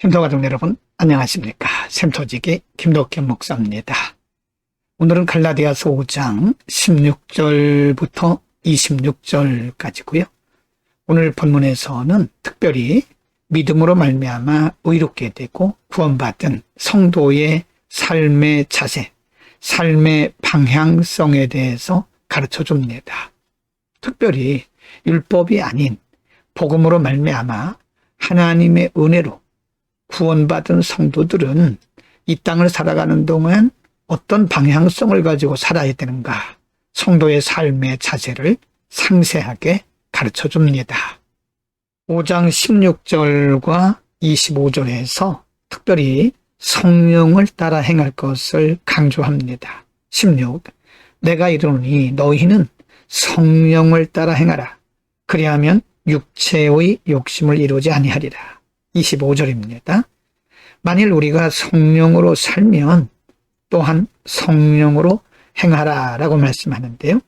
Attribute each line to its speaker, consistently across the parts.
Speaker 1: 샘터가족 여러분 안녕하십니까. 샘터지기 김덕현 목사입니다. 오늘은 갈라디아서 5장 16절부터 26절까지고요. 오늘 본문에서는 특별히 믿음으로 말미암아 의롭게 되고 구원받은 성도의 삶의 자세, 삶의 방향성에 대해서 가르쳐 줍니다. 특별히 율법이 아닌 복음으로 말미암아 하나님의 은혜로 구원받은 성도들은 이 땅을 살아가는 동안 어떤 방향성을 가지고 살아야 되는가, 성도의 삶의 자세를 상세하게 가르쳐 줍니다. 5장 16절과 25절에서 특별히 성령을 따라 행할 것을 강조합니다. 16. 내가 이르노니 너희는 성령을 따라 행하라. 그리하면 육체의 욕심을 이루지 아니하리라. 25절입니다. 만일 우리가 성령으로 살면 또한 성령으로 행하라 라고 말씀하는데요.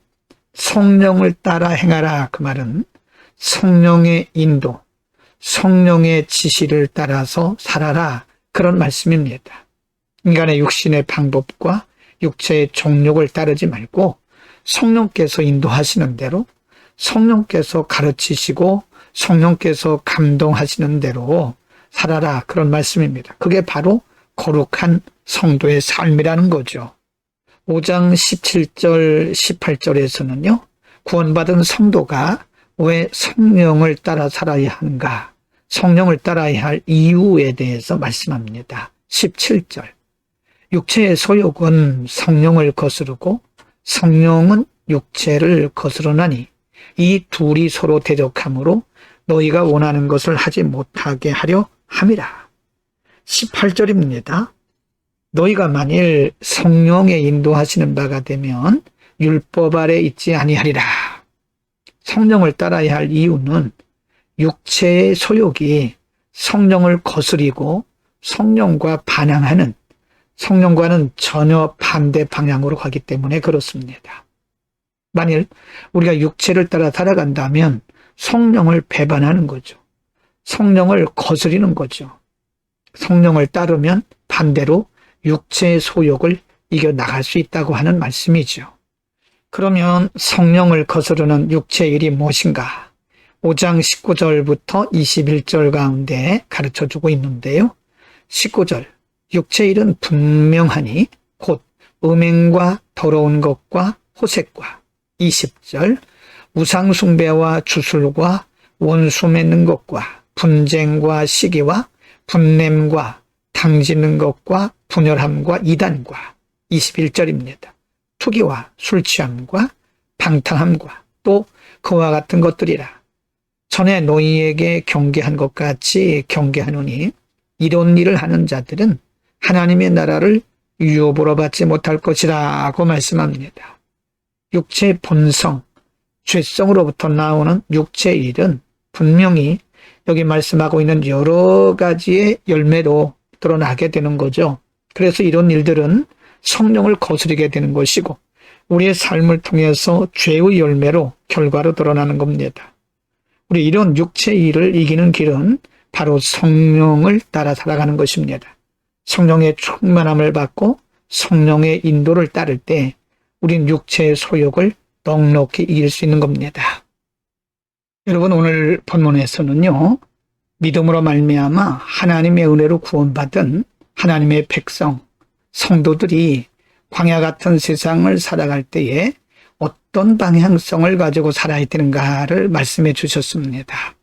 Speaker 1: 성령을 따라 행하라, 그 말은 성령의 인도, 성령의 지시를 따라서 살아라, 그런 말씀입니다. 인간의 육신의 방법과 육체의 종욕을 따르지 말고 성령께서 인도하시는 대로, 성령께서 가르치시고 성령께서 감동하시는 대로 살아라, 그런 말씀입니다. 그게 바로 거룩한 성도의 삶이라는 거죠. 5장 17절 18절에서는요. 구원받은 성도가 왜 성령을 따라 살아야 하는가, 성령을 따라야 할 이유에 대해서 말씀합니다. 17절. 육체의 소욕은 성령을 거스르고 성령은 육체를 거스르나니 이 둘이 서로 대적하므로 너희가 원하는 것을 하지 못하게 하려 함이라. 18절입니다. 너희가 만일 성령의 인도하시는 바가 되면 율법 아래 있지 아니하리라. 성령을 따라야 할 이유는 육체의 소욕이 성령을 거스리고 성령과 반항하는, 성령과는 전혀 반대 방향으로 가기 때문에 그렇습니다. 만일 우리가 육체를 따라 살아간다면 성령을 배반하는 거죠. 성령을 거스리는 거죠. 성령을 따르면 반대로 육체의 소욕을 이겨나갈 수 있다고 하는 말씀이죠. 그러면 성령을 거스르는 육체의 일이 무엇인가? 5장 19절부터 21절 가운데 가르쳐주고 있는데요. 19절, 육체의 일은 분명하니 곧 음행과 더러운 것과 호색과. 20절, 우상숭배와 주술과 원수 맺는 것과 분쟁과 시기와 분냄과 당지는 것과 분열함과 이단과. 21절입니다. 투기와 술취함과 방탕함과 또 그와 같은 것들이라. 전에 너희에게 경계한 것 같이 경계하노니 이런 일을 하는 자들은 하나님의 나라를 유업으로 받지 못할 것이라고 말씀합니다. 육체의 본성, 죄성으로부터 나오는 육체의 일은 분명히 여기 말씀하고 있는 여러 가지의 열매로 드러나게 되는 거죠. 그래서 이런 일들은 성령을 거스르게 되는 것이고 우리의 삶을 통해서 죄의 열매로 결과로 드러나는 겁니다. 우리 이런 육체의 일을 이기는 길은 바로 성령을 따라 살아가는 것입니다. 성령의 충만함을 받고 성령의 인도를 따를 때 우린 육체의 소욕을 넉넉히 이길 수 있는 겁니다. 여러분, 오늘 본문에서는요, 믿음으로 말미암아 하나님의 은혜로 구원받은 하나님의 백성, 성도들이 광야 같은 세상을 살아갈 때에 어떤 방향성을 가지고 살아야 되는가를 말씀해 주셨습니다.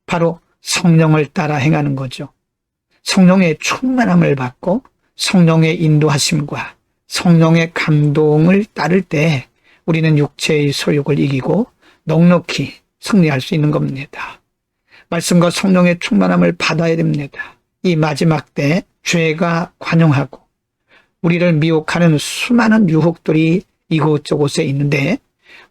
Speaker 1: 바로 성령을 따라 행하는 거죠. 성령의 충만함을 받고 성령의 인도하심과 성령의 감동을 따를 때 우리는 육체의 소욕을 이기고 넉넉히 승리할 수 있는 겁니다. 말씀과 성령의 충만함을 받아야 됩니다. 이 마지막 때 죄가 관용하고 우리를 미혹하는 수많은 유혹들이 이곳저곳에 있는데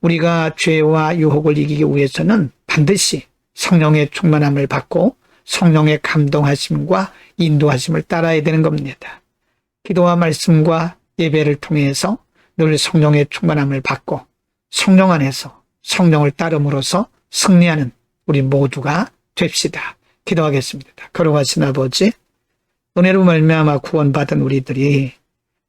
Speaker 1: 우리가 죄와 유혹을 이기기 위해서는 반드시 성령의 충만함을 받고 성령의 감동하심과 인도하심을 따라야 되는 겁니다. 기도와 말씀과 예배를 통해서 늘 성령의 충만함을 받고 성령 안에서 성령을 따름으로써 승리하는 우리 모두가 됩시다. 기도하겠습니다. 거룩하신 아버지, 은혜로 말미암아 구원받은 우리들이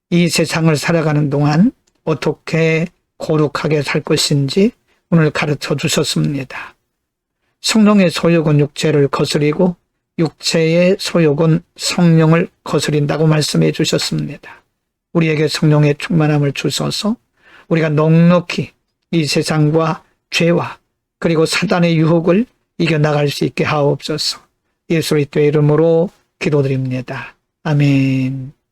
Speaker 1: 이 세상을 살아가는 동안 어떻게 거룩하게 살 것인지 오늘 가르쳐 주셨습니다. 성령의 소욕은 육체를 거스리고 육체의 소욕은 성령을 거스린다고 말씀해 주셨습니다. 우리에게 성령의 충만함을 주셔서 우리가 넉넉히 이 세상과 죄와 그리고 사단의 유혹을 이겨나갈 수 있게 하옵소서. 예수 그리스도의 이름으로 기도드립니다. 아멘.